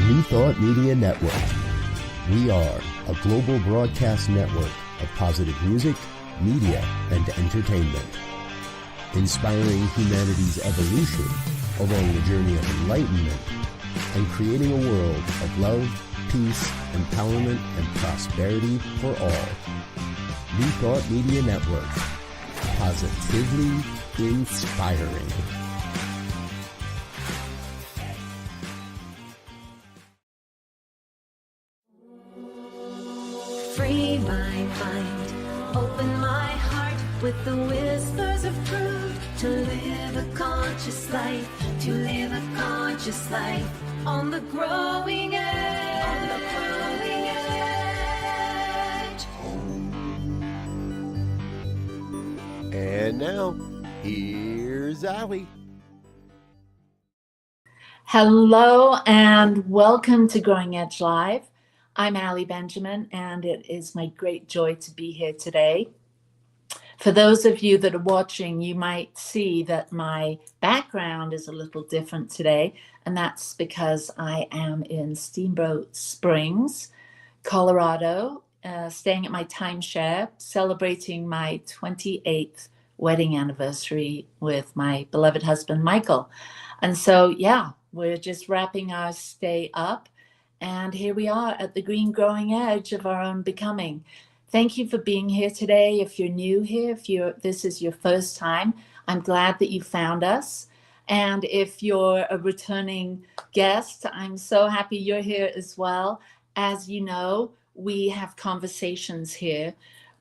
New Thought Media Network. We are a global broadcast network of positive music, media, and entertainment, inspiring humanity's evolution along the journey of enlightenment and creating a world of love, peace, empowerment, and prosperity for all. New Thought Media Network. Positively inspiring. Free my mind, open my heart with the whispers of truth. To live a conscious life, to live a conscious life on the growing edge. On the growing edge. And now, here's Allie. Hello and welcome to Growing Edge Live. I'm Allie Benjamin, and it is my great joy to be here today. For those of you that are watching, you might see that my background is a little different today, and that's because I am in Steamboat Springs, Colorado, staying at my timeshare, celebrating my 28th wedding anniversary with my beloved husband, Michael. And so, we're just wrapping our stay up. And here we are at the green growing edge of our own becoming. Thank you for being here today. If you're new here, this is your first time, I'm glad that you found us. And if you're a returning guest, I'm so happy you're here as well. As you know, we have conversations here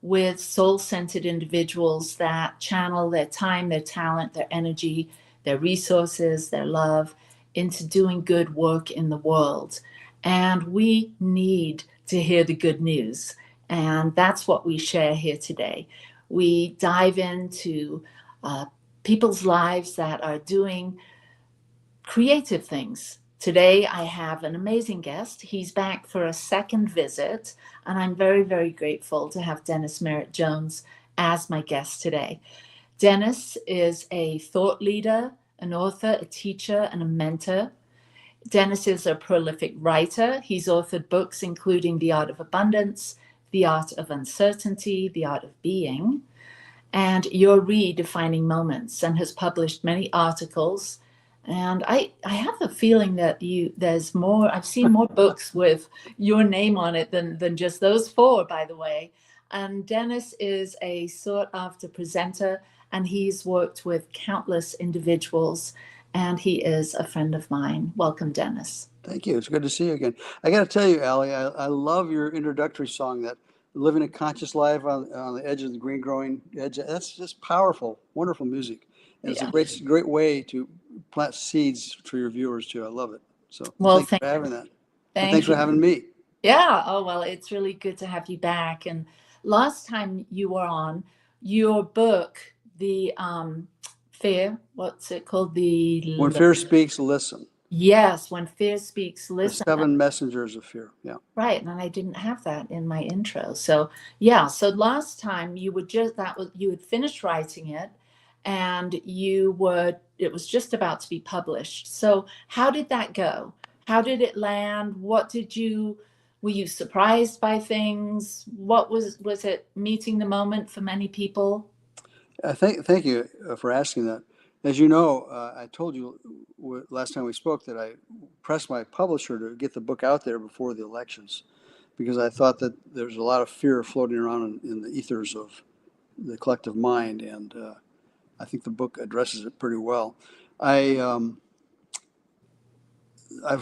with soul-centered individuals that channel their time, their talent, their energy, their resources, their love into doing good work in the world. And we need to hear the good news. And that's what we share here today. We dive into people's lives that are doing creative things. Today, I have an amazing guest. He's back for a second visit, and I'm very, very grateful to have Dennis Merritt Jones as my guest today. Dennis is a thought leader, an author, a teacher, and a mentor. Dennis is a prolific writer. He's authored books including The Art of Abundance, The Art of Uncertainty, The Art of Being, and Your Redefining Moments, and has published many articles. And I have a feeling that there's more, I've seen more books with your name on it than just those 4, by the way. And Dennis is a sought after presenter, and he's worked with countless individuals, and he is a friend of mine. Welcome, Dennis. Thank you. It's good to see you again. I got to tell you, Allie, I love your introductory song, that living a conscious life on the edge of the green growing edge. That's just powerful, wonderful music. And it's a great way to plant seeds for your viewers too. I love it. So thanks for having that. Thanks for having me. Yeah. Oh, well, it's really good to have you back. And last time you were on, your book, the Fear, what's it called? When Fear Speaks, Listen. Yes, When Fear Speaks, Listen. The 7 messengers of fear. Yeah. Right, and I didn't have that in my intro. So so last time you had finished writing it, and it was just about to be published. So how did that go? How did it land? Were you surprised by things? What was it meeting the moment for many people? Thank you for asking that. As you know, I told you last time we spoke that I pressed my publisher to get the book out there before the elections, because I thought that there's a lot of fear floating around in the ethers of the collective mind, and I think the book addresses it pretty well. I've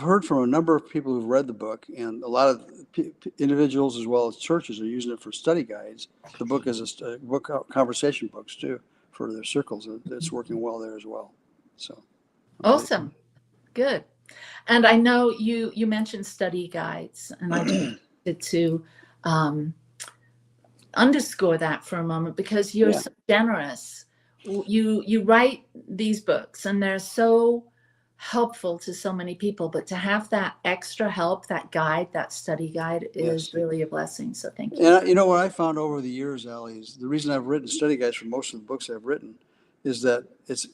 heard from a number of people who've read the book, and a lot of individuals as well as churches are using it for study guides. The book is a book, conversation books too, for their circles. It's working well there as well. So awesome. Good. And I know you mentioned study guides, and I just wanted to underscore that for a moment, because you're so generous. You write these books, and they're so helpful to so many people, but to have that extra help, that guide, that study guide is really a blessing. So thank you. And you know what I found over the years, Allie, is the reason I've written study guides for most of the books I've written is that it's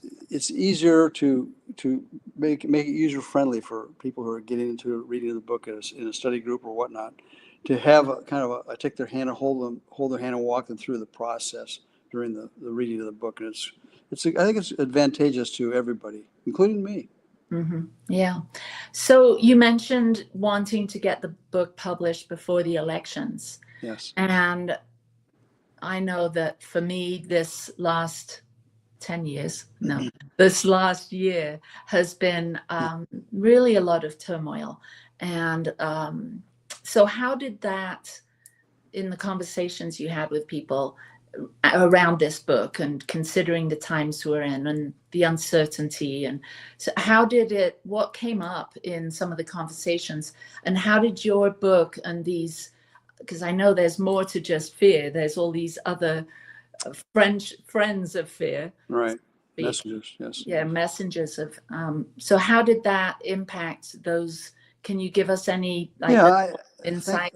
easier to to make it user friendly for people who are getting into reading the book in a study group or whatnot, to have I take their hand and hold their hand and walk them through the process during the reading of the book. And I think it's advantageous to everybody, including me. Mm-hmm. Yeah. So you mentioned wanting to get the book published before the elections. Yes. And I know that for me, this last 10 years, no, this last year has been really a lot of turmoil. And so how did that, in the conversations you had with people around this book and considering the times we're in and the uncertainty, and so what came up in some of the conversations, and how did your book and these, because I know there's more to just fear, there's all these other friends of fear, right? Messengers, yes. Yeah, messengers of so how did that impact those? Can you give us any insight?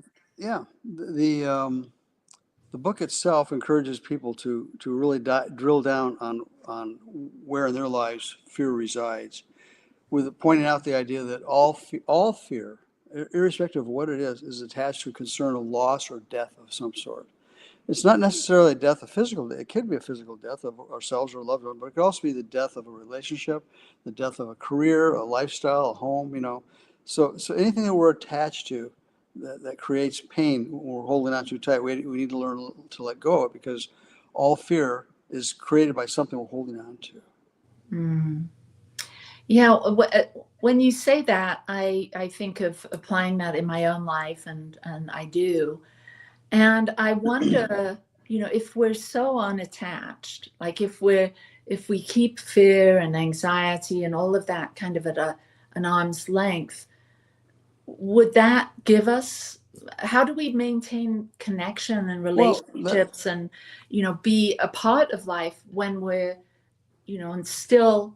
The book itself encourages people to really drill down on where in their lives fear resides, with pointing out the idea that all fear, irrespective of what it is attached to a concern of loss or death of some sort. It's not necessarily a death of physical. It could be a physical death of ourselves or a loved one, but it could also be the death of a relationship, the death of a career, a lifestyle, a home. So anything that we're attached to that creates pain when we're holding on too tight, we need to learn to let go of it, because all fear is created by something we're holding on to. Mm. Yeah, when you say that, I think of applying that in my own life, and I do. And I wonder, if we're so unattached, like if we keep fear and anxiety and all of that kind of at an arm's length, would that give us, how do we maintain connection and relationships and, be a part of life when we're, and still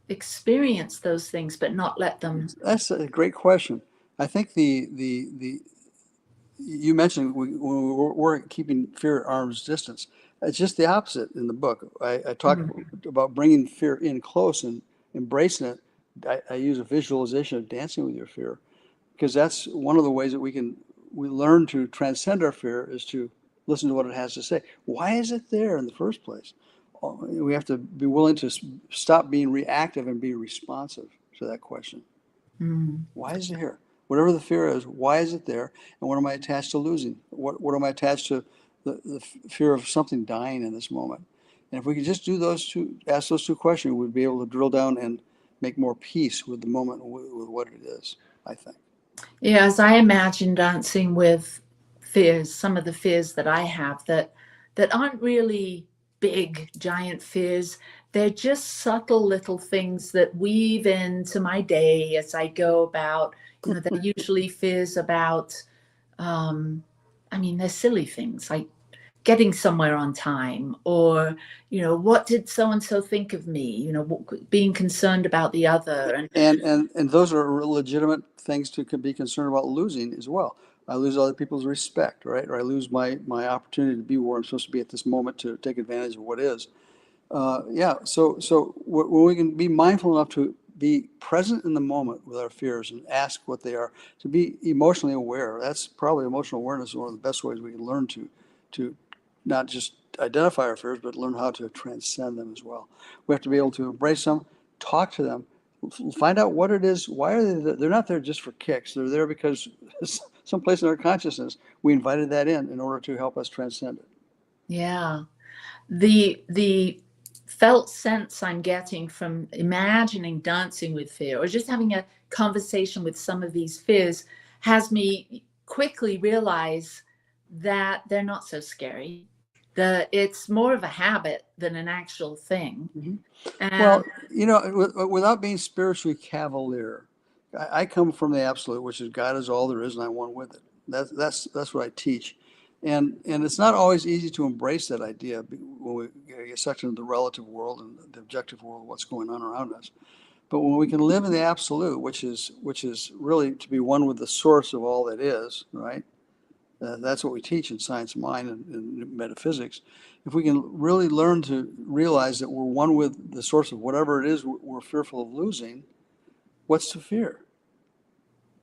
experience those things, but not let them? That's a great question. I think you mentioned we're keeping fear at arm's distance. It's just the opposite in the book. I talk about bringing fear in close and embracing it. I use a visualization of dancing with your fear, because that's one of the ways that we learn to transcend our fear, is to listen to what it has to say. Why is it there in the first place? We have to be willing to stop being reactive and be responsive to that question. Why is it here? Whatever the fear is, why is it there? And what am I attached to losing? What am I attached to the fear of something dying in this moment? And if we could just ask those two questions, we'd be able to drill down and make more peace with the moment, with what it is, I think. Yeah, as I imagine dancing with fears, some of the fears that I have that aren't really big, giant fears. They're just subtle little things that weave into my day as I go about. They're usually fears about, they're silly things like getting somewhere on time, or, what did so-and-so think of me, being concerned about the other. And those are legitimate things to be concerned about losing as well. I lose other people's respect, right? Or I lose my opportunity to be where I'm supposed to be at this moment, to take advantage of what is. So when we can be mindful enough to be present in the moment with our fears and ask what they are, to be emotionally aware. That's probably emotional awareness is one of the best ways we can learn to not just identify our fears, but learn how to transcend them as well. We have to be able to embrace them, talk to them, find out what it is. Why are they there? They're not there just for kicks. They're there because someplace in our consciousness, we invited that in order to help us transcend it. Yeah. The felt sense I'm getting from imagining dancing with fear, or just having a conversation with some of these fears, has me quickly realize that they're not so scary, that it's more of a habit than an actual thing. Well, without being spiritually cavalier, I come from the absolute, which is God is all there is and I'm one with it. That's what I teach. And it's not always easy to embrace that idea when we get sucked into the relative world and the objective world, what's going on around us. But when we can live in the absolute, which is really to be one with the source of all that is, right? That's what we teach in science of mind and metaphysics. if we can really learn to realize that we're one with the source of whatever it is we're fearful of losing, what's to fear?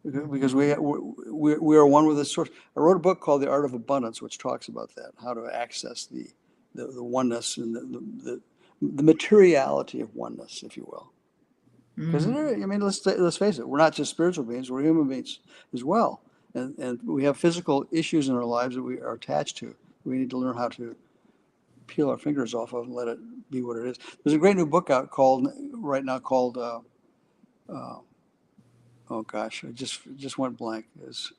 Because we are one with the source. I wrote a book called The Art of Abundance, which talks about that, how to access the oneness and the materiality of oneness, if you will. Because I mean, let's face it, we're not just spiritual beings; we're human beings as well, and we have physical issues in our lives that we are attached to. We need to learn how to peel our fingers off of and let it be what it is. There's a great new book out right now called oh gosh, I just went blank. Is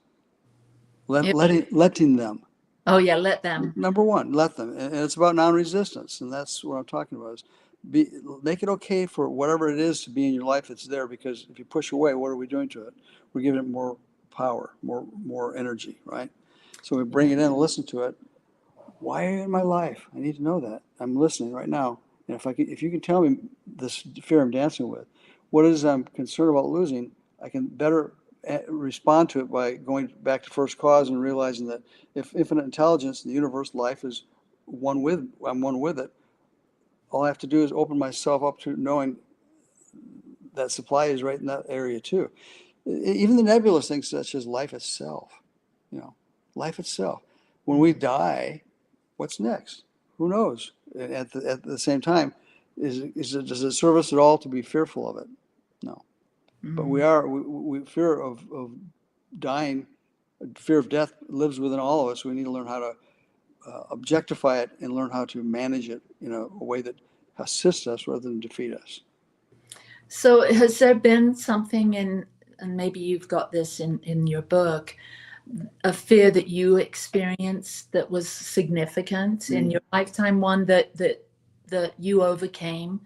letting them. Oh yeah, let them. Number one, let them, and it's about non-resistance, and that's what I'm talking about. Is make it okay for whatever it is to be in your life that's there, because if you push away, what are we doing to it? We're giving it more power, more energy, right? So we bring it in and listen to it. Why in my life? I need to know that. I'm listening right now, and if you can tell me this fear I'm dancing with, what it is I'm concerned about losing, I can better respond to it by going back to first cause and realizing that if infinite intelligence, the universe, life is I'm one with it. All I have to do is open myself up to knowing that supply is right in that area too. Even the nebulous things such as life itself, life itself. When we die, what's next? Who knows? At the same time, does it serve us at all to be fearful of it? No. But we fear of dying, fear of death lives within all of us. We need to learn how to objectify it and learn how to manage it in a way that assists us rather than defeat us. So has there been something and maybe you've got this in your book, a fear that you experienced that was significant in your lifetime, one that you overcame?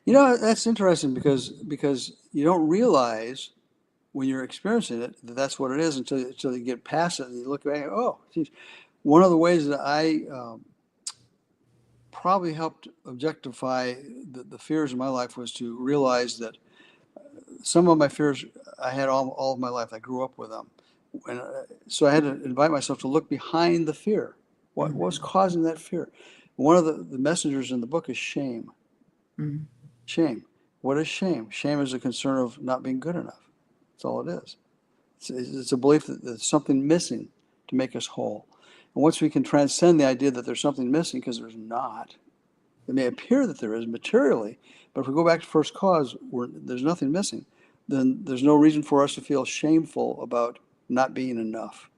That's interesting because you don't realize when you're experiencing it that that's what it is until you get past it and you look back and oh, geez. One of the ways that I probably helped objectify the fears in my life was to realize that some of my fears I had all of my life. I grew up with them. And so I had to invite myself to look behind the fear. What was causing that fear? One of the messengers in the book is shame. Shame. What is shame? Shame is a concern of not being good enough. That's all it is. It's a belief that there's something missing to make us whole. And once we can transcend the idea that there's something missing, because there's not, it may appear that there is materially, but if we go back to first cause, there's nothing missing, then there's no reason for us to feel shameful about not being enough.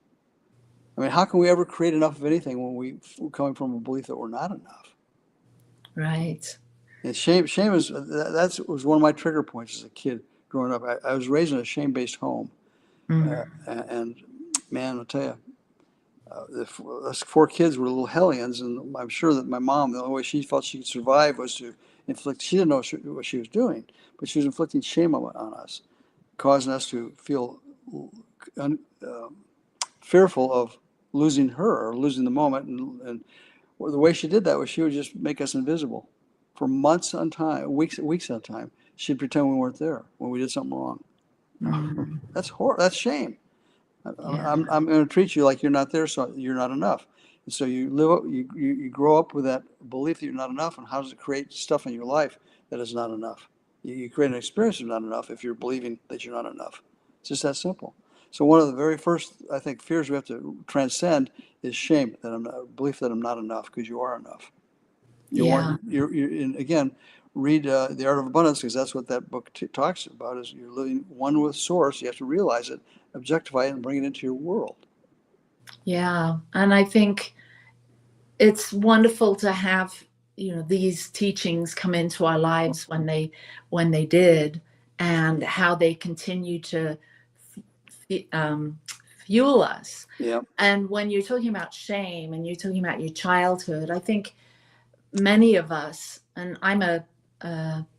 I mean, how can we ever create enough of anything when we're coming from a belief that we're not enough? Right. And shame was one of my trigger points as a kid growing up. I was raised in a shame-based home, and man, I'll tell you, us 4 kids were little hellions, and I'm sure that my mom, the only way she felt she could survive was to inflict. She didn't know what she was doing, but she was inflicting shame on us, causing us to feel fearful of losing her or losing the moment. And the way she did that was she would just make us invisible for months on time, weeks at a time. She'd pretend we weren't there when we did something wrong. That's horror. That's shame. I'm going to treat you like you're not there, so you're not enough. And so you grow up with that belief that you're not enough. And how does it create stuff in your life that is not enough? You create an experience of not enough if you're believing that you're not enough. It's just that simple. So one of the very first, I think, fears we have to transcend is shame, belief that I'm not enough, because you are enough. And again, read The Art of Abundance, because that's what that book talks about, is you're living one with source. You have to realize it, objectify it, and bring it into your world. Yeah. And I think it's wonderful to have, these teachings come into our lives when they did, and how they continue to fuel us. Yeah. And when you're talking about shame and you're talking about your childhood, I think many of us, and I'm a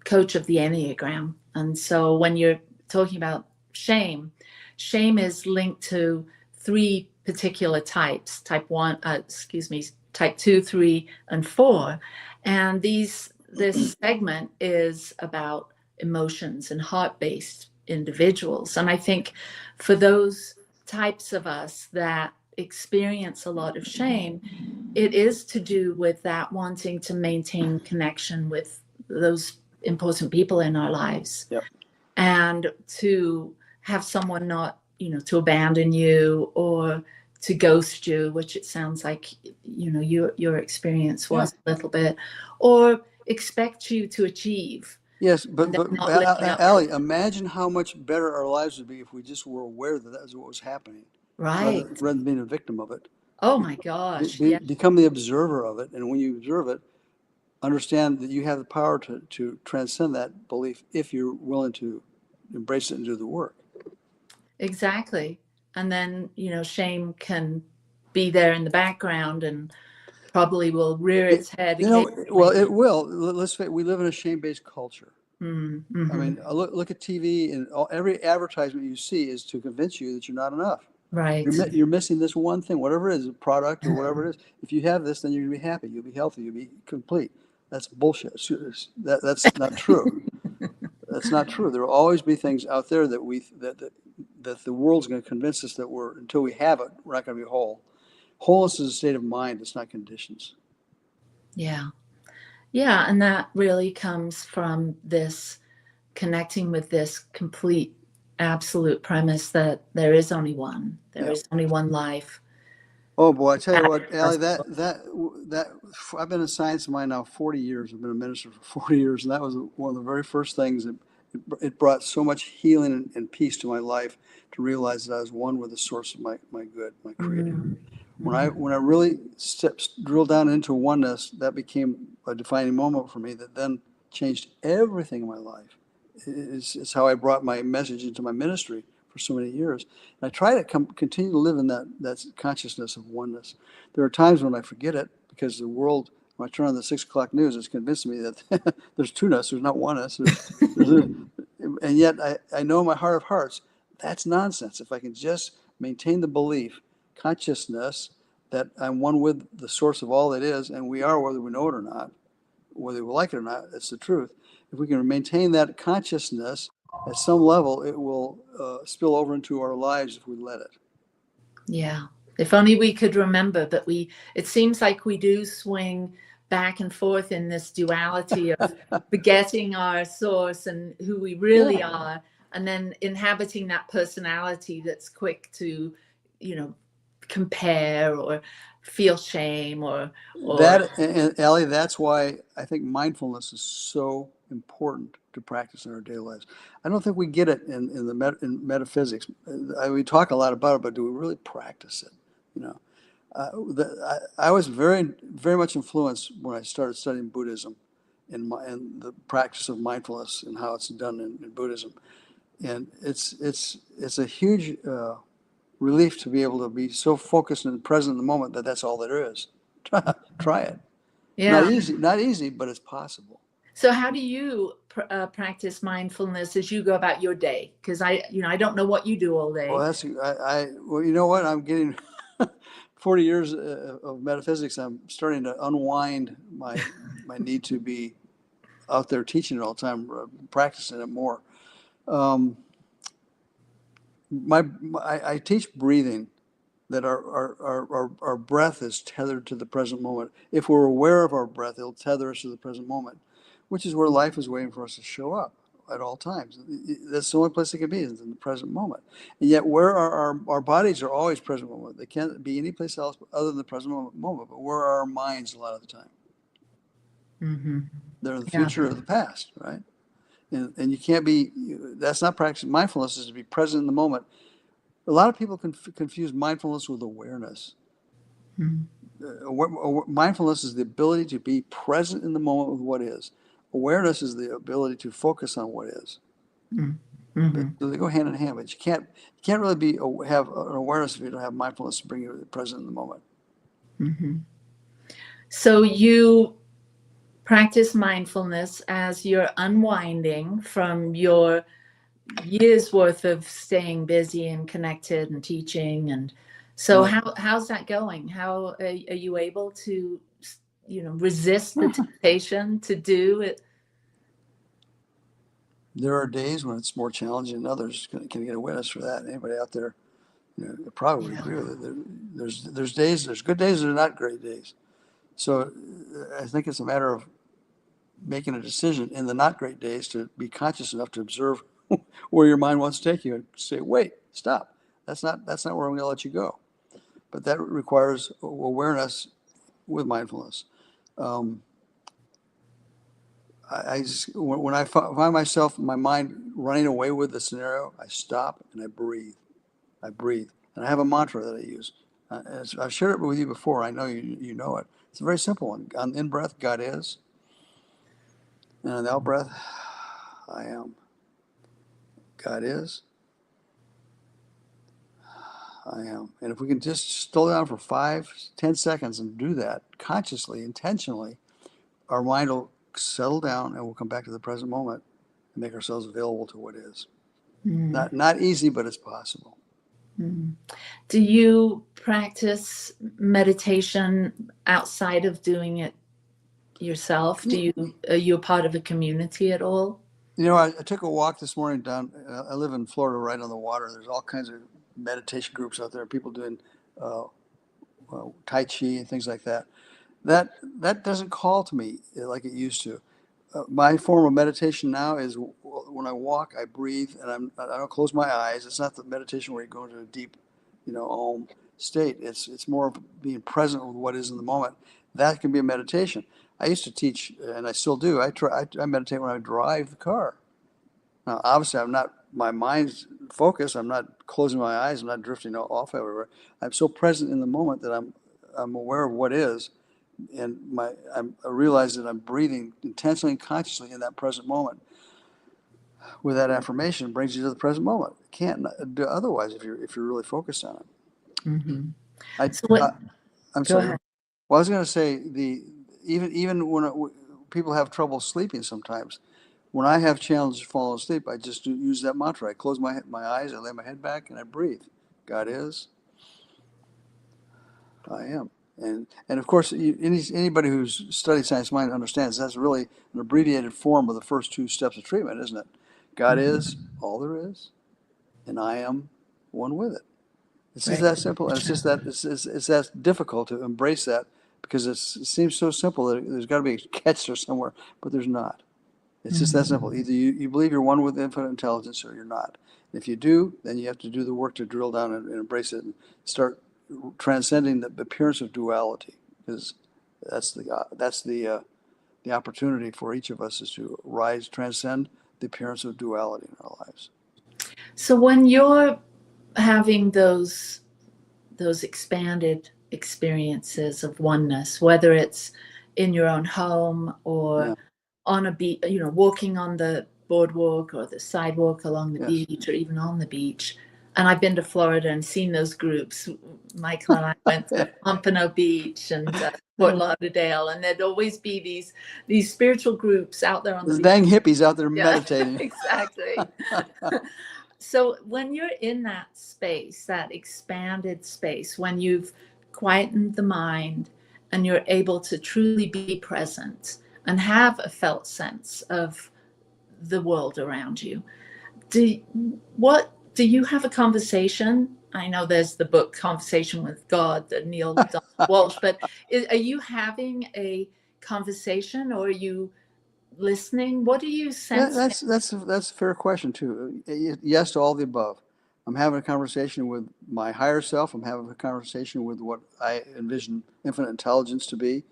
coach of the Enneagram, and so when you're talking about shame is linked to 3 particular types: type 2, 3, and 4. And this segment is about emotions and heart-based individuals. And I think for those types of us that experience a lot of shame, it is to do with that wanting to maintain connection with those important people in our lives. Yep. And to have someone not, to abandon you or to ghost you, which it sounds like, your experience was a little bit, or expect you to achieve. Yes, but not living up Allie, imagine how much better our lives would be if we just were aware that was what was happening, Right. rather than being a victim of it. Oh my gosh. Yeah. Become the observer of it, and when you observe it, understand that you have the power to transcend that belief if you're willing to embrace it and do the work. Exactly. And then, shame can be there in the background and probably will rear its head occasionally. Well, it will. Let's face it, we live in a shame-based culture. Mm-hmm. I mean, look at TV, and every advertisement you see is to convince you that you're not enough. Right. You're missing this one thing, whatever it is, a product or whatever it is. If you have this, then you're gonna be happy. You'll be healthy. You'll be complete. That's bullshit. That's not true. That's not true. There will always be things out there that the world's going to convince us that until we have it, we're not going to be whole. Wholeness is a state of mind. It's not conditions. Yeah. Yeah. And that really comes from this connecting with this complete, absolute premise that there is only one. There is only one life. Oh boy, I tell you what, Allie, that I've been in science of mind now 40 years. I've been a minister for 40 years, and that was one of the very first things that it brought so much healing and peace to my life to realize that I was one with the source of my good, my Creator. Mm-hmm. When I really drilled down into oneness, that became a defining moment for me that then changed everything in my life. It's how I brought my message into my ministry for so many years. And I try to continue to live in that consciousness of oneness. There are times when I forget it because the world, when I turn on the 6 o'clock news, it's convincing me that there's two-ness, there's not oneness. And yet I know in my heart of hearts, that's nonsense. If I can just maintain the belief, consciousness, that I'm one with the source of all that is, and we are whether we know it or not, whether we like it or not, it's the truth. If we can maintain that consciousness, at some level, it will spill over into our lives if we let it. Yeah. If only we could remember, but it seems like we do swing back and forth in this duality of forgetting our source and who we really are, and then inhabiting that personality that's quick to, compare or feel shame or that. And Allie, that's why I think mindfulness is so important to practice in our daily lives. I don't think we get it in metaphysics. We talk a lot about it, but do we really practice it? I was very, very much influenced when I started studying Buddhism and the practice of mindfulness and how it's done in Buddhism. And it's a huge relief to be able to be so focused and present in the moment that that's all there is. Try it. Yeah. Not easy, but it's possible. So how do you practice mindfulness as you go about your day? Because I don't know what you do all day. Well, well, you know what? I'm getting 40 years of metaphysics. I'm starting to unwind my need to be out there teaching it all the time, practicing it more. I teach breathing, that our breath is tethered to the present moment. If we're aware of our breath, it'll tether us to the present moment, which is where life is waiting for us to show up at all times. That's the only place it can be, is in the present moment. And yet where our bodies are always present moment. They can't be any place else other than the present moment, but where are our minds a lot of the time? Mm-hmm. They're the future or the past, right? And you can't be, that's not practicing. Mindfulness is to be present in the moment. A lot of people confuse mindfulness with awareness. Mm-hmm. Mindfulness is the ability to be present in the moment with what is. Awareness is the ability to focus on what is. Mm-hmm. So they go hand in hand, but you can't really have an awareness if you don't have mindfulness to bring you present in the moment. Mm-hmm. So you practice mindfulness as you're unwinding from your years worth of staying busy and connected and teaching. And so how's that going? How are you able to, resist the temptation to do it? There are days when it's more challenging than others. Can get a witness for that. Anybody out there, probably would agree with it. There's days, there's good days, there's not great days. So I think it's a matter of making a decision in the not great days to be conscious enough to observe where your mind wants to take you and say, wait, stop. That's not where I'm going to let you go. But that requires awareness with mindfulness. I just, when I find myself, my mind running away with the scenario, I stop and I breathe. I breathe. And I have a mantra that I use. I've shared it with you before. I know you know it. It's a very simple one. On the in-breath, God is. And on the out-breath, I am. God is. I am. And if we can just slow down for 5-10 seconds and do that consciously, intentionally, our mind will settle down and we'll come back to the present moment and make ourselves available to what is. Not easy, but it's possible. Do you practice meditation outside of doing it yourself? Are you a part of a community at all? You know, I took a walk this morning down. I live in Florida, right on the water. There's all kinds of meditation groups out there. People doing Tai Chi and things like that. That doesn't call to me like it used to. My form of meditation now is when I walk, I breathe, and I don't close my eyes. It's not the meditation where you go into a deep, om state. It's more of being present with what is in the moment. That can be a meditation. I used to teach, and I still do. I meditate when I drive the car. Now, obviously, I'm not. My mind's focused. I'm not closing my eyes. I'm not drifting off everywhere. I'm so present in the moment that I'm aware of what is, and I realize that I'm breathing intentionally and consciously in that present moment. With that affirmation, brings you to the present moment. You can't do otherwise if you're really focused on it. Mm-hmm. I'm Go sorry. ahead. Well, I was going to say even when people have trouble sleeping sometimes, when I have challenges falling asleep, I just use that mantra. I close my eyes, I lay my head back, and I breathe. God is. I am. And of course, anybody who's studied science mind understands that's really an abbreviated form of the first two steps of treatment, isn't it? God is all there is, and I am one with it. It's just that simple, and it's just that it's that difficult to embrace that because it seems so simple that there's got to be a catch there somewhere, but there's not. It's just that simple. Either you believe you're one with infinite intelligence or you're not. And if you do, then you have to do the work to drill down and embrace it and start transcending the appearance of duality, because that's the opportunity for each of us is to transcend the appearance of duality in our lives. So when you're having those expanded experiences of oneness, whether it's in your own home or on a beach, walking on the boardwalk or the sidewalk along the beach or even on the beach. And I've been to Florida and seen those groups. Michael and I went to Pompano Beach and Fort Lauderdale, and there'd always be these spiritual groups out there on the beach. Dang hippies out there meditating. Exactly. So when you're in that space, that expanded space, when you've quietened the mind and you're able to truly be present and have a felt sense of the world around you, do you have a conversation? I know there's the book Conversation with God, the Neil Donald Walsh, but are you having a conversation or are you listening? What do you sense? That's a fair question too. Yes to all the above. I'm having a conversation with my higher self. I'm having a conversation with what I envision infinite intelligence to be.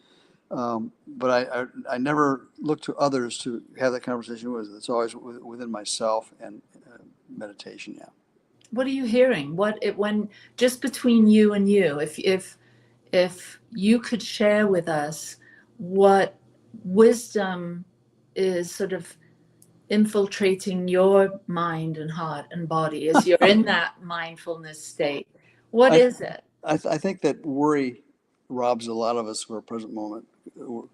But I never look to others to have that conversation with. It's always within myself and meditation. Yeah. What are you hearing? When just between you and you, if you could share with us what wisdom is sort of infiltrating your mind and heart and body as you're in that mindfulness state, what is it? I think that worry robs a lot of us for a present moment.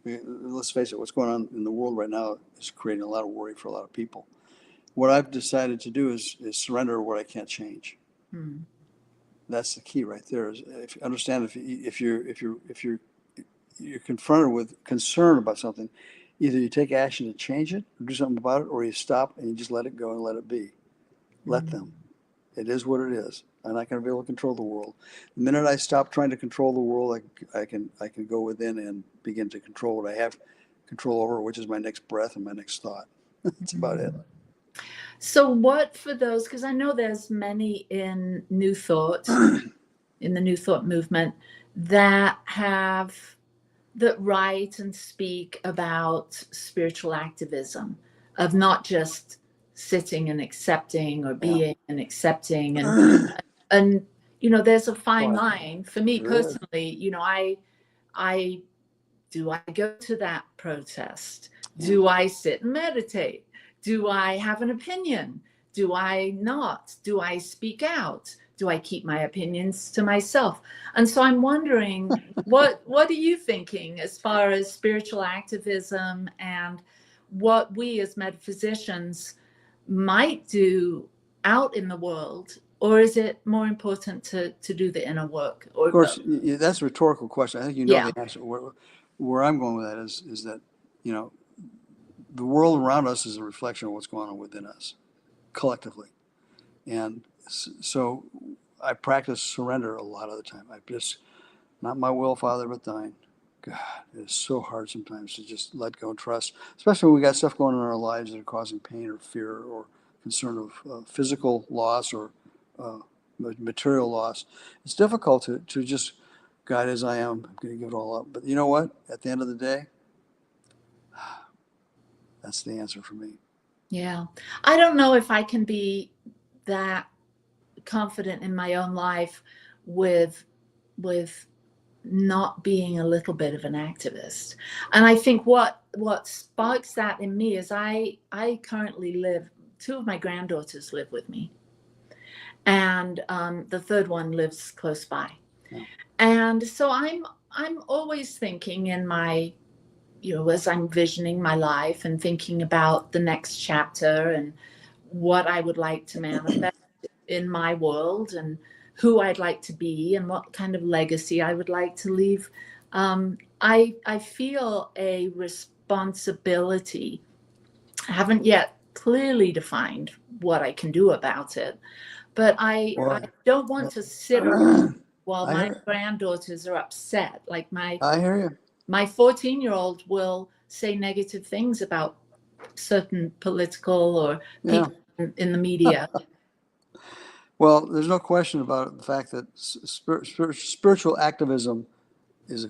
Let's face it, what's going on in the world right now is creating a lot of worry for a lot of people. What I've decided to do is surrender what I can't change. That's the key right there. Is if you understand, if you're confronted with concern about something, either you take action to change it or do something about it, or you stop and you just let it go and let it be. Let them. It is what it is. I'm not going to be able to control the world. The minute I stop trying to control the world, I can go within and begin to control what I have control over, which is my next breath and my next thought. That's about it. So what for those, because I know there's many in New Thought, in the New Thought movement, that write and speak about spiritual activism, of not just sitting and accepting or being and accepting, and you know, there's a fine line for me personally. You know, I do I go to that protest? Do I sit and meditate? Do I have an opinion? Do I not? Do I speak out? Do I keep my opinions to myself? And so I'm wondering, what are you thinking as far as spiritual activism and what we as metaphysicians might do out in the world? Or is it more important to do the inner work? Or of course, that's a rhetorical question. I think you know the answer. Where I'm going with that is that, you know, the world around us is a reflection of what's going on within us collectively. And so I practice surrender a lot of the time. I just, not my will, Father, but thine. God, it is so hard sometimes to just let go and trust, especially when we got stuff going on in our lives that are causing pain or fear or concern of physical loss or material loss. It's difficult to just, God, as I am, I'm going to give it all up. But you know what? At the end of the day, that's the answer for me. Yeah. I don't know if I can be that confident in my own life with not being a little bit of an activist. And I think what sparks that in me is I currently live, 2 of my granddaughters live with me. And the third one lives close by. Yeah. And so I'm always thinking in my, you know, as I'm visioning my life and thinking about the next chapter and what I would like to manifest in my world and who I'd like to be and what kind of legacy I would like to leave. I feel a responsibility. I haven't yet clearly defined what I can do about it, but I don't want to sit around while my granddaughters are upset. Like I hear you. My 14-year-old will say negative things about certain political or people in the media. Well, there's no question about the fact that spiritual activism is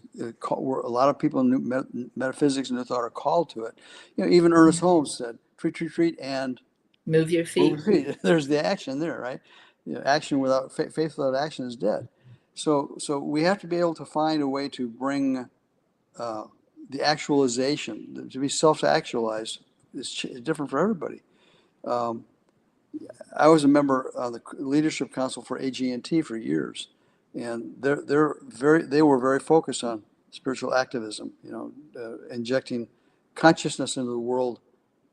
where a lot of people in metaphysics and New Thought are called to it. You know, even Ernest Holmes said, treat, and move your feet. Move your feet. There's the action there, right? You know, action without faith without action is dead. So we have to be able to find a way to bring the actualization, to be self-actualized, is different for everybody. I was a member of the leadership council for AG&T for years, and they were very focused on spiritual activism. You know, injecting consciousness into the world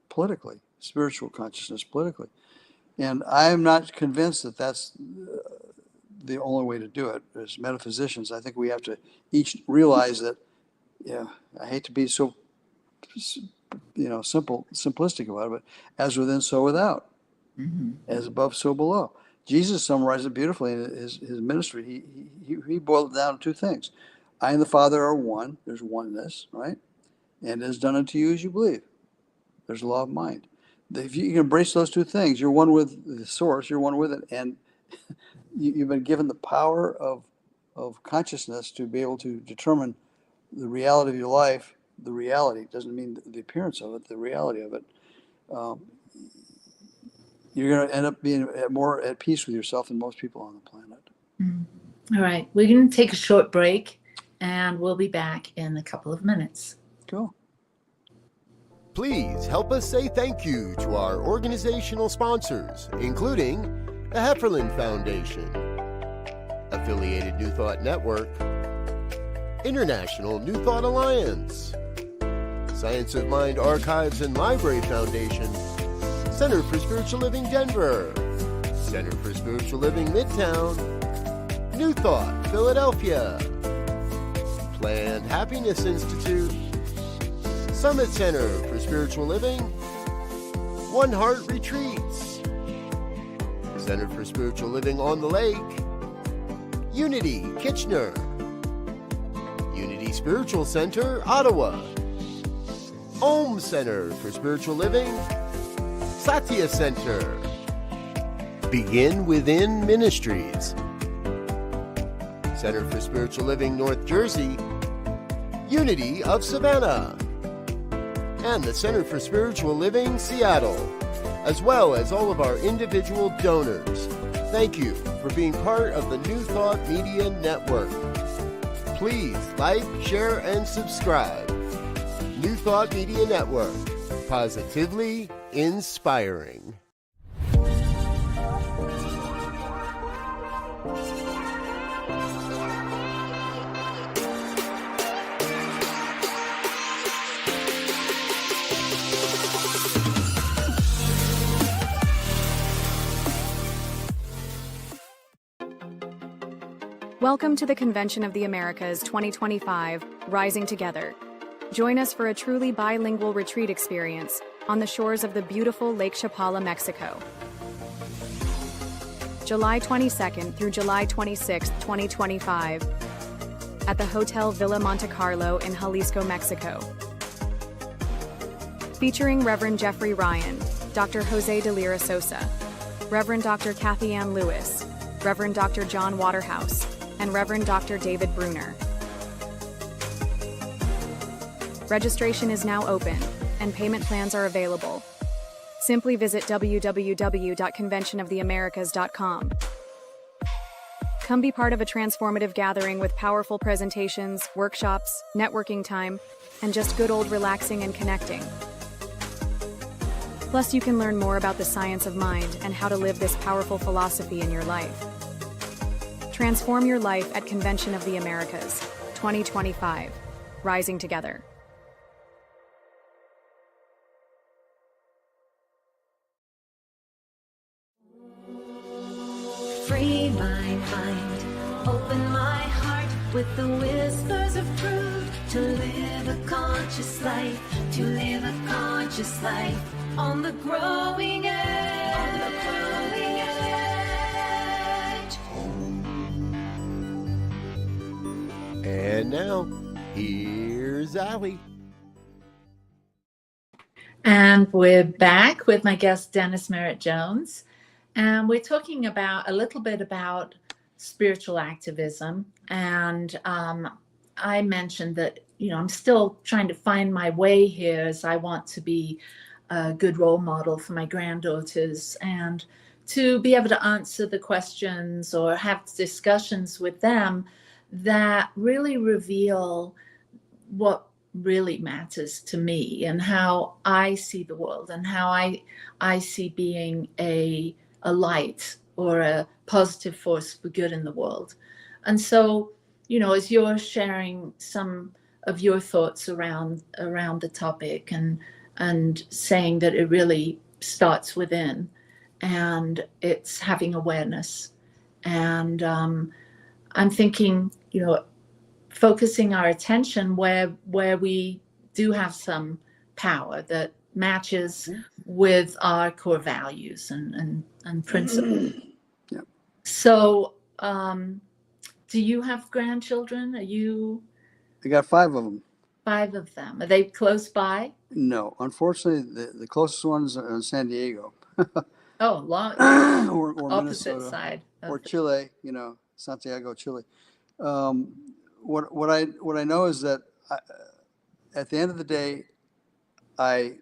politically, spiritual consciousness politically, and I am not convinced that that's the only way to do it. As metaphysicians, I think we have to each realize that. Yeah, I hate to be so, you know, simplistic about it, but as within, so without. Mm-hmm. As above, so below. Jesus summarized it beautifully in his ministry. He boiled it down to 2 things. I and the Father are one. There's oneness, right? And it is done unto you as you believe. There's a law of mind. If you can embrace those 2 things, you're one with the source, you're one with it, and you've been given the power of consciousness to be able to determine the reality of your life. The reality doesn't mean the appearance of it, the reality of it. You're going to end up being more at peace with yourself than most people on the planet. All right. We're going to take a short break, and we'll be back in a couple of minutes. Cool. Please help us say thank you to our organizational sponsors, including the Hefferland Foundation, Affiliated New Thought Network, International New Thought Alliance, Science of Mind Archives and Library Foundation, Center for Spiritual Living Denver, Center for Spiritual Living Midtown, New Thought Philadelphia, Planned Happiness Institute, Summit Center for Spiritual Living, One Heart Retreats, Center for Spiritual Living on the Lake, Unity, Kitchener, Unity Spiritual Center, Ottawa, Om Center for Spiritual Living, Satya Center, Begin Within Ministries, Center for Spiritual Living, North Jersey, Unity of Savannah, and the Center for Spiritual Living, Seattle, as well as all of our individual donors. Thank you for being part of the New Thought Media Network. Please like, share, and subscribe. New Thought Media Network, positively inspiring. Welcome to the Convention of the Americas 2025, Rising Together. Join us for a truly bilingual retreat experience on the shores of the beautiful Lake Chapala, Mexico. July 22nd through July 26th, 2025, at the Hotel Villa Monte Carlo in Jalisco, Mexico. Featuring Reverend Jeffrey Ryan, Dr. Jose de Lira Sosa, Reverend Dr. Kathy Ann Lewis, Reverend Dr. John Waterhouse, and Reverend Dr. David Bruner. Registration is now open, and payment plans are available. Simply visit www.conventionoftheamericas.com. Come be part of a transformative gathering with powerful presentations, workshops, networking time, and just good old relaxing and connecting. Plus, you can learn more about the science of mind and how to live this powerful philosophy in your life. Transform your life at Convention of the Americas 2025, Rising Together. Free my mind, open my heart with the whispers of truth. To live a conscious life, to live a conscious life on the growing edge. On the growing edge. And now, here's Allie. And we're back with my guest, Dennis Merritt Jones. And we're talking about a little bit about spiritual activism. And I mentioned that, I'm still trying to find my way here, as I want to be a good role model for my granddaughters and to be able to answer the questions or have discussions with them that really reveal what really matters to me and how I see the world and how I see being a light or a positive force for good in the world. And so, as you're sharing some of your thoughts around the topic and saying that it really starts within and it's having awareness. And I'm thinking, focusing our attention where we do have some power that matches with our core values and principles. Yeah. So, do you have grandchildren? I got 5 of them. 5 of them. Are they close by? No, unfortunately, the closest ones are in San Diego. Oh, long or opposite Minnesota, side. or Chile. Santiago, Chile. What I know is that at the end of the day, I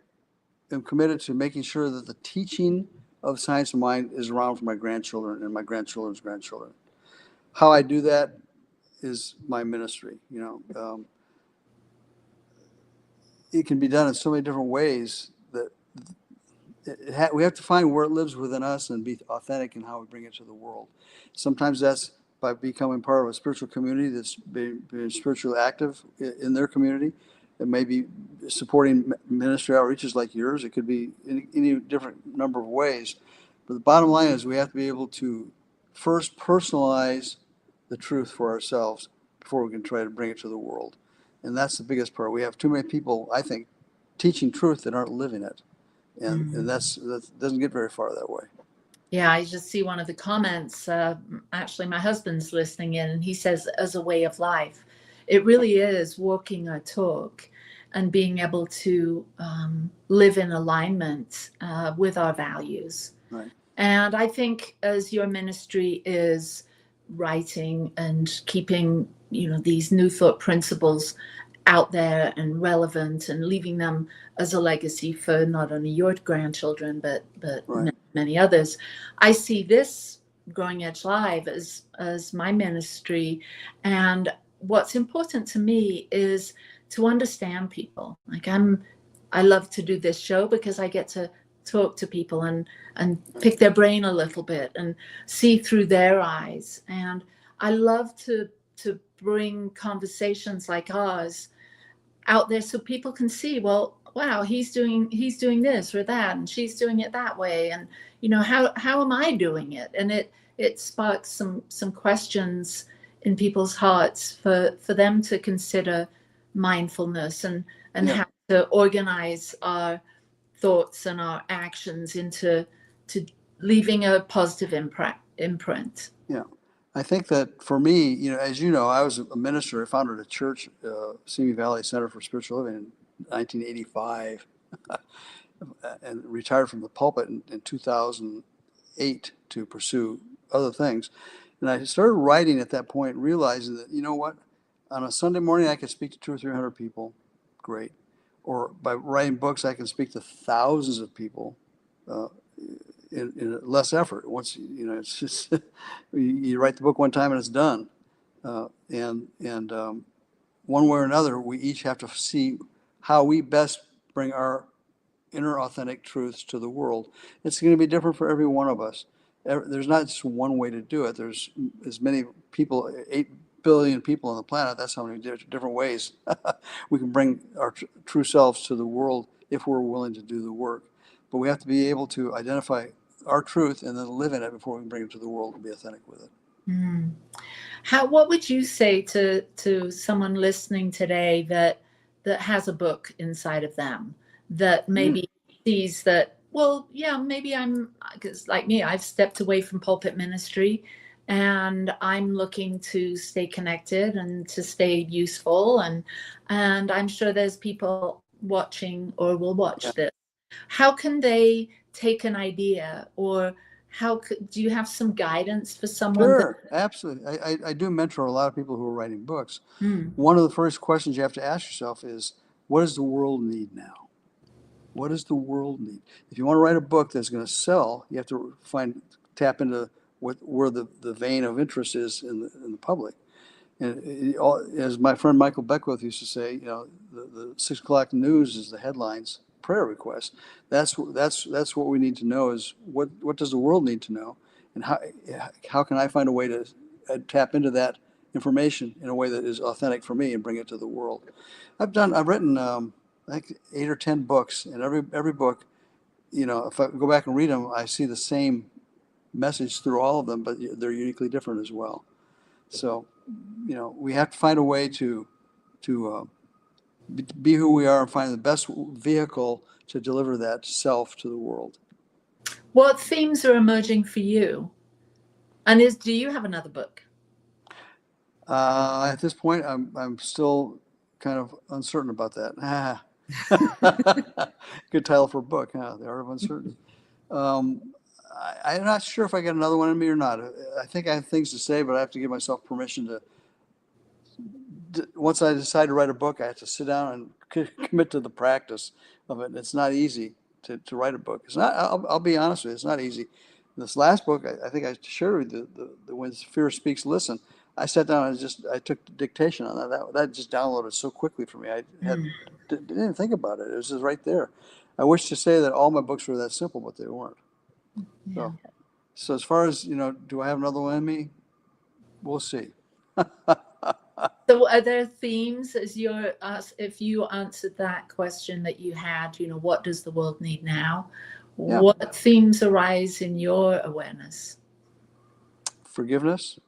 am committed to making sure that the teaching of science of mind is around for my grandchildren and my grandchildren's grandchildren. How I do that is my ministry. It can be done in so many different ways that we have to find where it lives within us and be authentic in how we bring it to the world. Sometimes that's by becoming part of a spiritual community that's being spiritually active in their community. It may be supporting ministry outreaches like yours. It could be any different number of ways. But the bottom line is we have to be able to first personalize the truth for ourselves before we can try to bring it to the world. And that's the biggest part. We have too many people, I think, teaching truth that aren't living it. And that doesn't get very far that way. Yeah, I just see one of the comments. Actually, my husband's listening in, and he says, as a way of life, it really is walking our talk and being able to live in alignment with our values. Right. And I think as your ministry is writing and keeping, these new thought principles out there and relevant and leaving them as a legacy for not only your grandchildren, but Right. many others. I see this Growing Edge Live as my ministry. And what's important to me is to understand people. Like I love to do this show because I get to talk to people and pick their brain a little bit and see through their eyes. And I love to bring conversations like ours out there so people can see, well, wow, he's doing this or that, and she's doing it that way, and how am I doing it? And it sparks some questions in people's hearts for them to consider mindfulness and how to organize our thoughts and our actions into leaving a positive imprint. Yeah. I think that for me, as you know, I was a minister. I founded a church, Simi Valley Center for Spiritual Living, in 1985, and retired from the pulpit in 2008 to pursue other things. And I started writing at that point, realizing that, what, on a Sunday morning I could speak to 200 or 300 people, great. Or by writing books, I can speak to thousands of people. In less effort. Once it's just you write the book one time and it's done, and one way or another, we each have to see how we best bring our inner authentic truths to the world. It's going to be different for every one of us. There's not just one way to do it. There's as many people, 8 billion people on the planet. That's how many different ways we can bring our true selves to the world if we're willing to do the work. But we have to be able to identify our truth and then live in it before we can bring it to the world and be authentic with it. Mm. What would you say to someone listening today that has a book inside of them that maybe sees that, well, yeah, maybe because like me, I've stepped away from pulpit ministry and I'm looking to stay connected and to stay useful. And I'm sure there's people watching or will watch this. How can they take an idea, or do you have some guidance for someone? Sure, absolutely. I do mentor a lot of people who are writing books. One of the first questions you have to ask yourself is, what does the world need now? What does the world need? If you want to write a book that's going to sell, you have to tap into where the vein of interest is in the public. And as my friend Michael Beckwith used to say, the 6 o'clock news is the headlines. Prayer request. That's what we need to know is what does the world need to know, and how can I find a way to tap into that information in a way that is authentic for me and bring it to the world. I've written I think 8 or 10 books, and every book, if I go back and read them, I see the same message through all of them, but they're uniquely different as well. So we have to find a way to be who we are and find the best vehicle to deliver that self to the world. What themes are emerging for you? And do you have another book? At this point, I'm still kind of uncertain about that. Good title for a book, huh? The Art of Uncertainty. I'm not sure if I got another one in me or not. I think I have things to say, but I have to give myself permission to. Once I decide to write a book, I have to sit down and commit to the practice of it. It's not easy to write a book. It's not. I'll be honest with you. It's not easy. This last book, I think I shared with you, the When Fear Speaks, Listen. I sat down and I took dictation on that. That just downloaded so quickly for me. I didn't even think about it. It was just right there. I wish to say that all my books were that simple, but they weren't. Yeah. So as far as, do I have another one in me? We'll see. So are there themes if you answered that question that you had, what does the world need now? Yeah. What themes arise in your awareness? Forgiveness.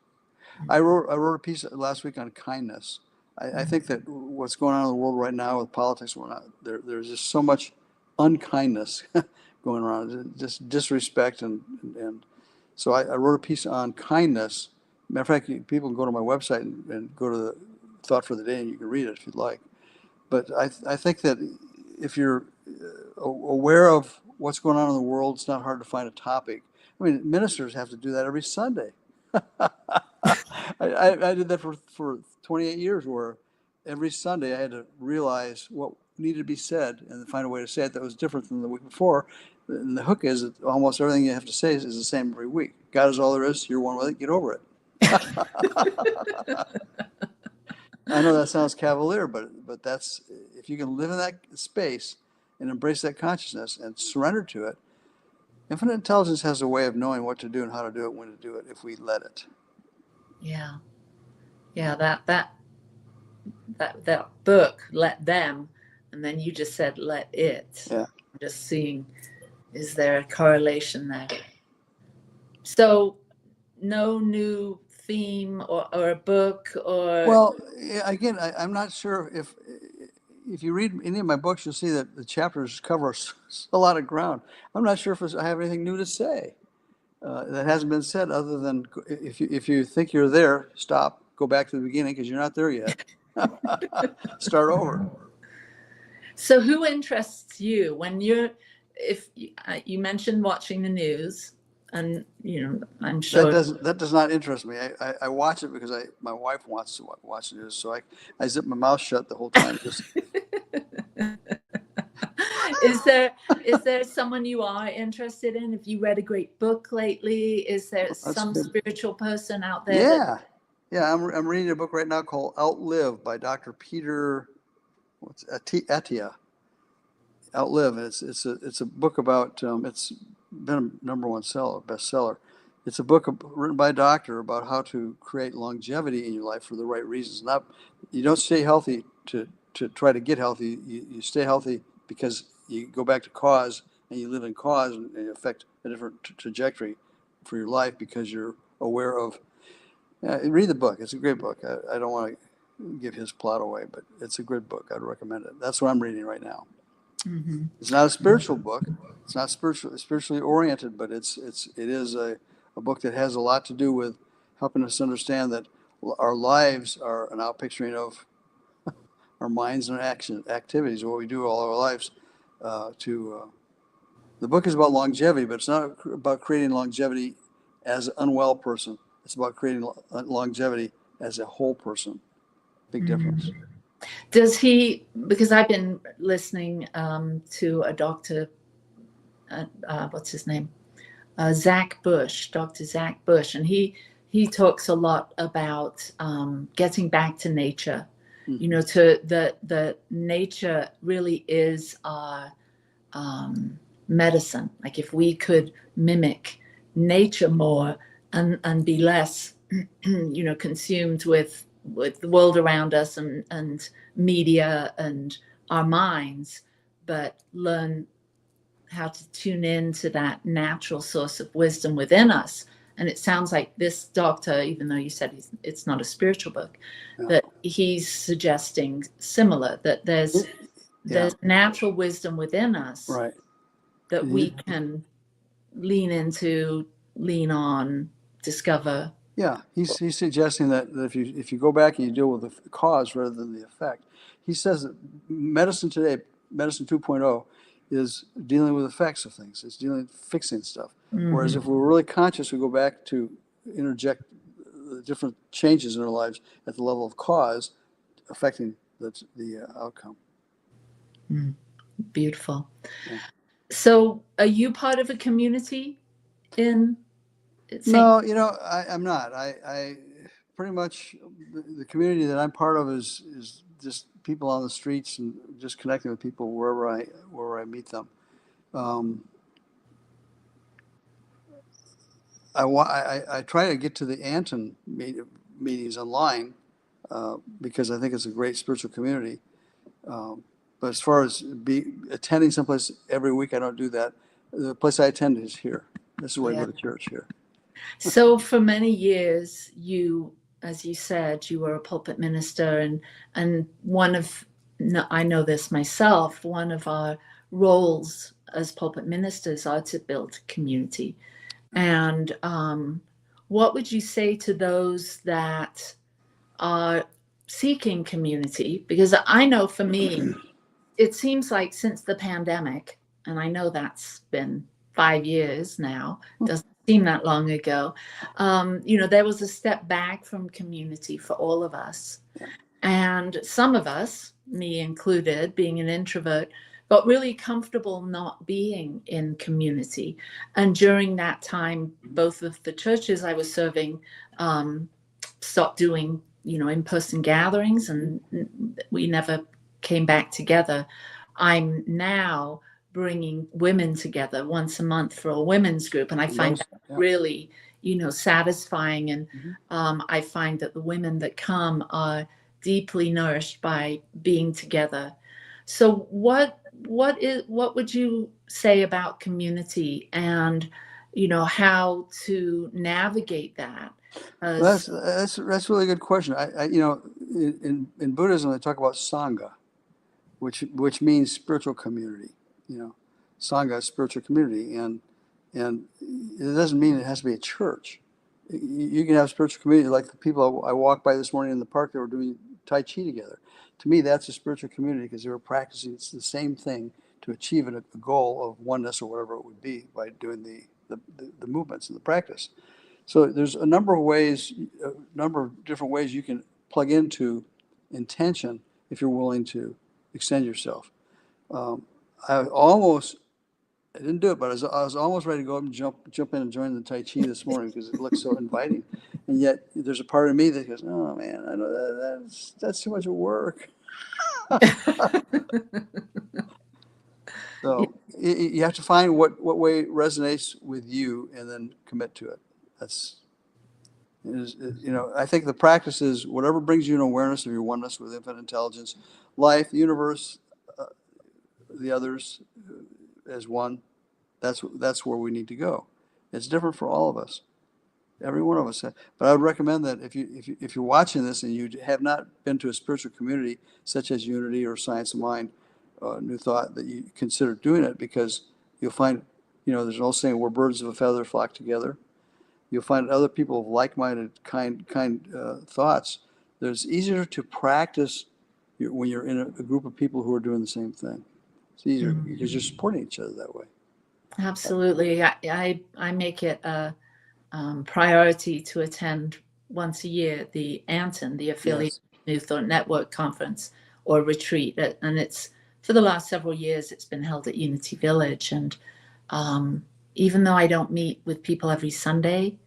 I wrote a piece last week on kindness. I think that what's going on in the world right now with politics, there's just so much unkindness going around, just disrespect and So I wrote a piece on kindness. Matter of fact, people can go to my website and go to the thought for the day, and you can read it if you'd like. But I think that if you're aware of what's going on in the world, it's not hard to find a topic. I mean, ministers have to do that every Sunday. I did that for 28 years, where every Sunday I had to realize what needed to be said and find a way to say it that was different than the week before. And the hook is that almost everything you have to say is the same every week. God is all there is. You're one with it. Get over it. I know that sounds cavalier, but that's, if you can live in that space and embrace that consciousness and surrender to it, infinite intelligence has a way of knowing what to do and how to do it, when to do it, if we let it. Yeah. That book, Let Them, and then you just said let it. Yeah. Just seeing, is there a correlation there? So no new theme or a book or... Well, again, I'm not sure if you read any of my books, you'll see that the chapters cover a lot of ground. I'm not sure if I have anything new to say that hasn't been said, other than if you think you're there, stop, go back to the beginning, because you're not there yet. Start over. So who interests you when if you mentioned watching the news, and I'm sure that does not interest me. I watch it because my wife wants to watch the news, so I zip my mouth shut the whole time. Just Is there someone you are interested in? If you read a great book lately, is there some spiritual person out there? Yeah. I'm reading a book right now called Outlive by Dr. Peter Attia. Outlive. It's a book about it's been a #1 bestseller. It's a book written by a doctor about how to create longevity in your life for the right reasons. You don't stay healthy to try to get healthy. You stay healthy because you go back to cause, and you live in cause, and you affect a different trajectory for your life because you're aware of. Read the book. It's a great book. I don't want to give his plot away, but it's a good book. I'd recommend it. That's what I'm reading right now. Mm-hmm. It's not a spiritual book. It's not spiritually oriented, but it is a book that has a lot to do with helping us understand that our lives are an outpicturing of our minds and activities, what we do all our lives. The book is about longevity, but it's not about creating longevity as an unwell person. It's about creating longevity as a whole person. Big difference. Does he, because I've been listening to a doctor, what's his name? Dr. Zach Bush, and he talks a lot about getting back to nature. Mm-hmm. To the nature really is our medicine. Like if we could mimic nature more and be less, consumed with the world around us and media and our minds, but learn how to tune into that natural source of wisdom within us. And it sounds like this doctor, even though you said it's not a spiritual book, that he's suggesting similar, that there's natural wisdom within us, right, that we can lean into, lean on, discover. Yeah, he's suggesting that if you go back and you deal with the cause rather than the effect. He says that medicine today, medicine 2.0, is dealing with effects of things. It's fixing stuff. Mm-hmm. Whereas if we're really conscious, we go back to interject the different changes in our lives at the level of cause, affecting the outcome. Beautiful. Yeah. So, are you part of a community in? No, I'm not. I pretty much the community that I'm part of is just people on the streets and just connecting with people wherever I meet them. I try to get to the Anton meetings online because I think it's a great spiritual community. But as far as attending someplace every week, I don't do that. The place I attend is here. This is where I go to church here. So for many years, you, as you said, you were a pulpit minister, and I know this myself, one of our roles as pulpit ministers are to build community. And what would you say to those that are seeking community? Because I know for me, it seems like since the pandemic, and I know that's been 5 years now, doesn't seem that long ago, there was a step back from community for all of us. And some of us, me included, being an introvert, got really comfortable not being in community. And during that time, both of the churches I was serving stopped doing, in-person gatherings, and we never came back together. I'm now bringing women together once a month for a women's group, and I find that really, satisfying. And I find that the women that come are deeply nourished by being together. So what would you say about community, and how to navigate that? That's a really good question. In Buddhism they talk about sangha, which means spiritual community. Sangha, spiritual community, and it doesn't mean it has to be a church. You can have spiritual community like the people I walked by this morning in the park that were doing Tai Chi together. To me, that's a spiritual community because they were practicing the same thing to achieve a goal of oneness or whatever it would be by doing the movements and the practice. So there's a number of different ways you can plug into intention if you're willing to extend yourself. I didn't do it, but I was almost ready to go up and jump in and join the Tai Chi this morning because it looked so inviting. And yet there's a part of me that goes, oh man, I know that's too much work. So you have to find what way resonates with you and then commit to it. I think the practice is whatever brings you an awareness of your oneness with infinite intelligence, life, the universe, the others as one. That's where we need to go. It's different for all of us, every one of us. But I would recommend that if you're watching this and you have not been to a spiritual community such as Unity or Science of Mind, New Thought, that you consider doing it, because you'll find, there's an old saying, "Where birds of a feather flock together." You'll find other people of like-minded, kind thoughts. It's easier to practice when you're in a group of people who are doing the same thing. It's easier because you're supporting each other that way. Absolutely. I make it a priority to attend once a year the Anton, the Affiliate New Thought Network Conference or retreat. And it's, for the last several years, it's been held at Unity Village. And even though I don't meet with people every Sunday,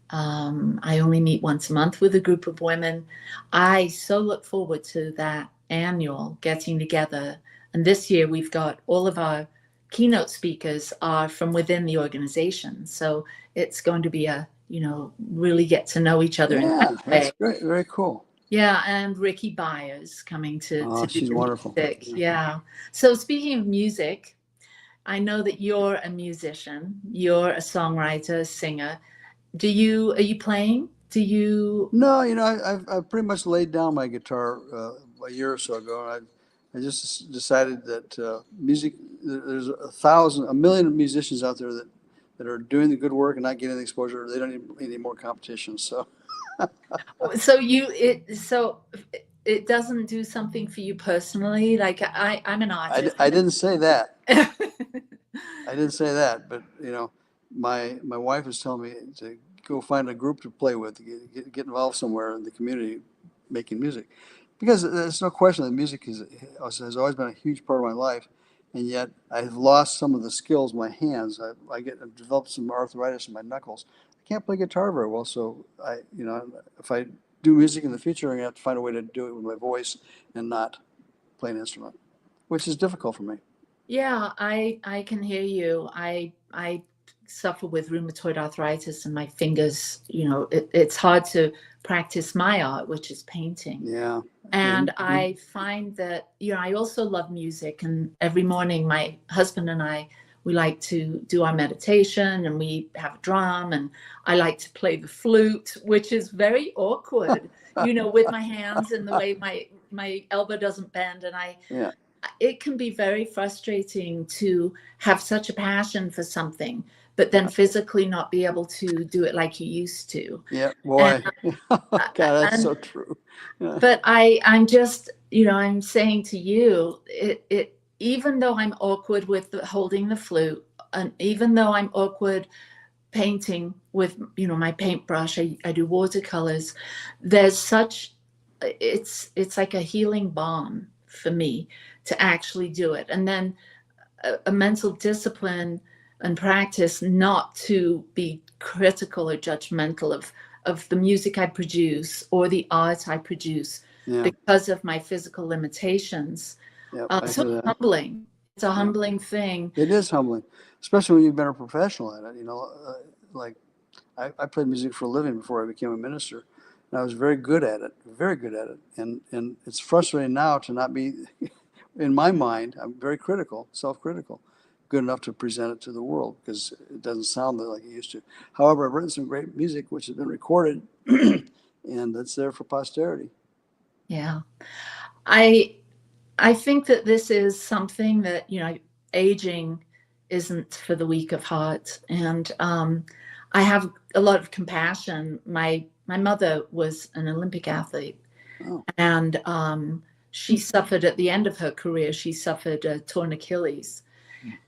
I only meet once a month with a group of women. I so look forward to that annual getting together. And this year we've got all of our keynote speakers are from within the organization. So it's going to be really get to know each other. Yeah, that's great. Very cool. Yeah, and Ricky Byers coming to she's wonderful. Music. Yeah. So speaking of music, I know that you're a musician. You're a songwriter, singer. Are you playing? No, I've pretty much laid down my guitar a year or so ago, and I just decided that music. There's a million musicians out there that are doing the good work and not getting the exposure. They don't need any more competition. So. So it doesn't do something for you personally. Like I'm an artist. I didn't say that. I didn't say that, but my wife was telling me to go find a group to play with, to get involved somewhere in the community making music, because there's no question that music has always been a huge part of my life, and yet I've lost some of the skills in my hands. I've developed some arthritis in my knuckles. I can't play guitar very well, so if I do music in the future, I'm gonna have to find a way to do it with my voice and not play an instrument, which is difficult for me. Yeah, I can hear you. I suffer with rheumatoid arthritis and my fingers, it's hard to practice my art, which is painting. Yeah. And I find that, I also love music. And every morning, my husband and we like to do our meditation, and we have a drum, and I like to play the flute, which is very awkward, with my hands and the way my elbow doesn't bend. And it can be very frustrating to have such a passion for something, but then physically not be able to do it like you used to. Yeah, boy. God, that's And so true. Yeah. but I'm just, I'm saying to you, it even though I'm awkward with holding the flute, and even though I'm awkward painting with, my paintbrush, I do watercolors, there's such, it's like a healing balm for me to actually do it. And then a mental discipline and practice not to be critical or judgmental of the music I produce or the art I produce because of my physical limitations. So it's humbling. It's a humbling thing. It is humbling, especially when you've been a professional at it. Like I played music for a living before I became a minister, and I was very good at it, And it's frustrating now to not be, in my mind, I'm very critical, self-critical, good enough to present it to the world because it doesn't sound like it used to. However, I've written some great music which has been recorded, and it's there for posterity. Yeah. I think that this is something that, aging isn't for the weak of heart. And I have a lot of compassion. My mother was an Olympic athlete, and she suffered at the end of her career. She suffered a torn Achilles.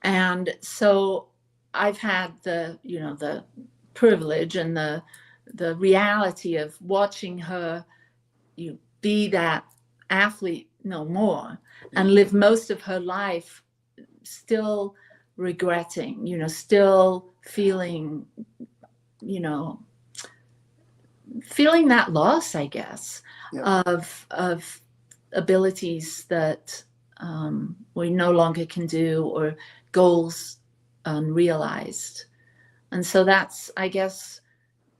And so I've had the privilege and the reality of watching her be that athlete no more and live most of her life still regretting, still feeling, feeling that loss, I guess, of abilities that we no longer can do, or goals unrealized. And so that's, I guess,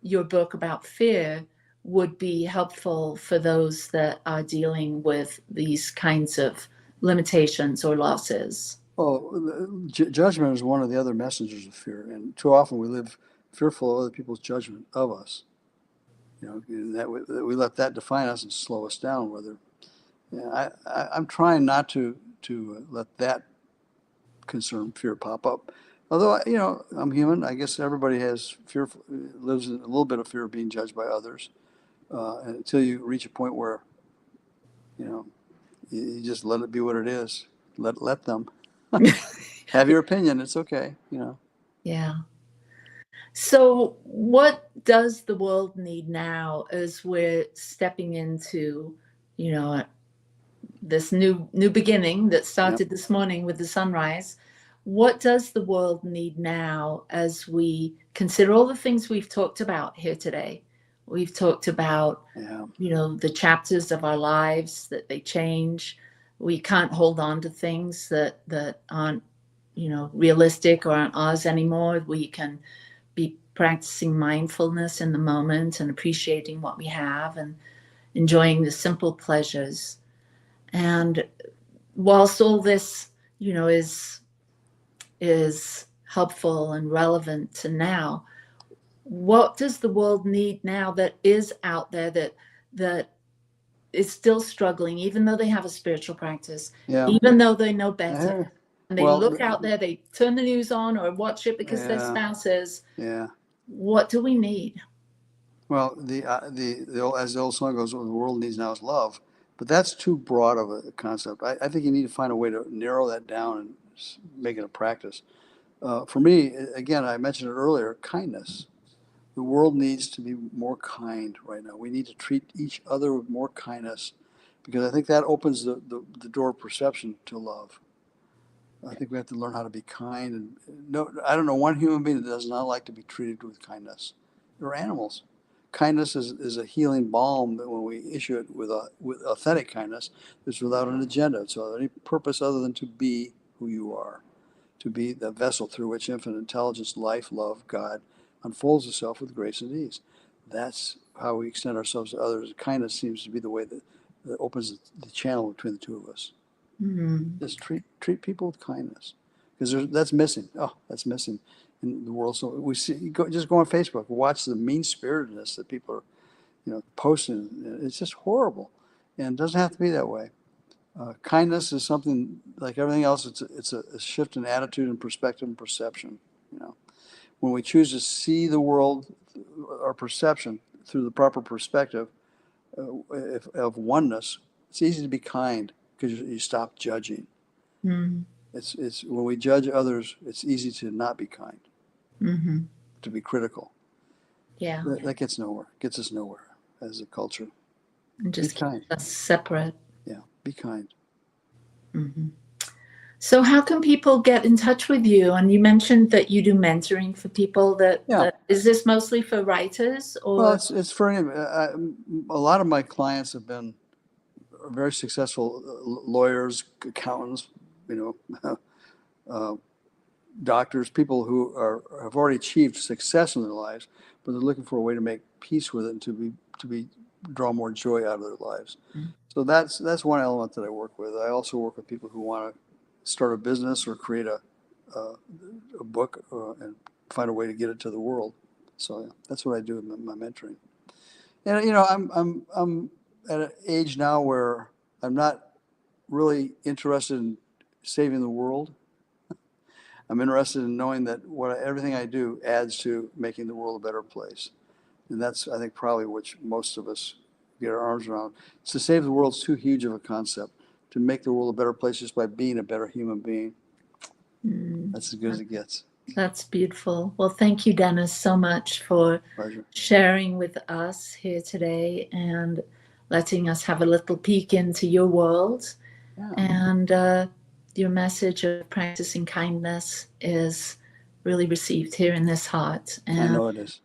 your book about fear would be helpful for those that are dealing with these kinds of limitations or losses. Well, judgment is one of the other messengers of fear, and too often we live fearful of other people's judgment of us. And that we let that define us and slow us down. I'm trying not to let that concern, fear pop up. Although, I'm human. I guess everybody has fear, lives in a little bit of fear of being judged by others. And until you reach a point where, you just let it be what it is. Let them have your opinion. It's okay. Yeah. So what does the world need now as we're stepping into, this new beginning that started this morning with the sunrise? What does the world need now as we consider all the things we've talked about here today? We've talked about, the chapters of our lives, that they change. We can't hold on to things that aren't, realistic or aren't ours anymore. We can be practicing mindfulness in the moment and appreciating what we have and enjoying the simple pleasures. And whilst all this, is helpful and relevant to now, what does the world need now that is out there that is still struggling, even though they have a spiritual practice, even though they know better? And they look out there, they turn the news on or watch it because their spouse is. What do we need? Well, as the old song goes, what the world needs now is love. But that's too broad of a concept. I think you need to find a way to narrow that down and make it a practice. For me, again, I mentioned it earlier, kindness. The world needs to be more kind right now. We need to treat each other with more kindness, because I think that opens the door of perception to love. I think we have to learn how to be kind. And I don't know one human being that does not like to be treated with kindness. They're animals. Kindness is a healing balm that when we issue it with authentic kindness, it's without an agenda. It's without any purpose other than to be who you are, to be the vessel through which infinite intelligence, life, love, God unfolds itself with grace and ease. That's how we extend ourselves to others. Kindness seems to be the way that opens the channel between the two of us. Mm-hmm. Just treat people with kindness, because that's missing. Oh, that's missing in the world. So we see, just go on Facebook, watch the mean-spiritedness that people are, posting. It's just horrible, and it doesn't have to be that way. Kindness is something like everything else. It's a shift in attitude and perspective and perception. when we choose to see the world, our perception, through the proper perspective of oneness, it's easy to be kind because you stop judging. Mm. It's when we judge others, it's easy to not be kind, Mm-hmm. to be critical. Yeah. That gets us nowhere as a culture. And just be kind. keep us separate. Yeah, be kind. Mm-hmm. So how can people get in touch with you? And you mentioned that you do mentoring for people. Is this mostly for writers, or? Well, it's for any. A lot of my clients have been very successful lawyers, accountants, doctors, people who have already achieved success in their lives, but they're looking for a way to make peace with it and to draw more joy out of their lives. Mm-hmm. So that's one element that I work with. I also work with people who want to start a business or create a book and find a way to get it to the world. So yeah, that's what I do in my mentoring. And I'm at an age now where I'm not really interested in saving the world. I'm interested in knowing that everything I do adds to making the world a better place. And that's, I think, probably which most of us get our arms around. To save the world's too huge of a concept. To make the world a better place just by being a better human being. That's as good as it gets. That's beautiful. Well, thank you, Dennis, so much for sharing with us here today and letting us have a little peek into your world. Yeah. And your message of practicing kindness is really received here in this heart. And, I know it is.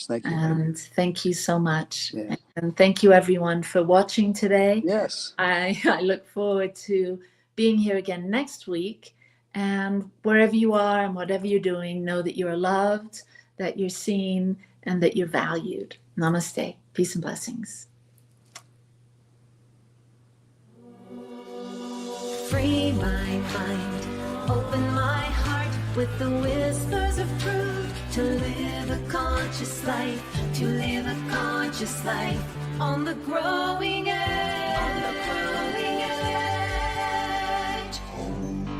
Thank you. And thank you so much. Yeah. And thank you, everyone, for watching today. Yes. I look forward to being here again next week. And wherever you are and whatever you're doing, know that you're loved, that you're seen, and that you're valued. Namaste. Peace and blessings. Free my mind, open my heart with the whispers of truth. To live a conscious life, on the growing edge.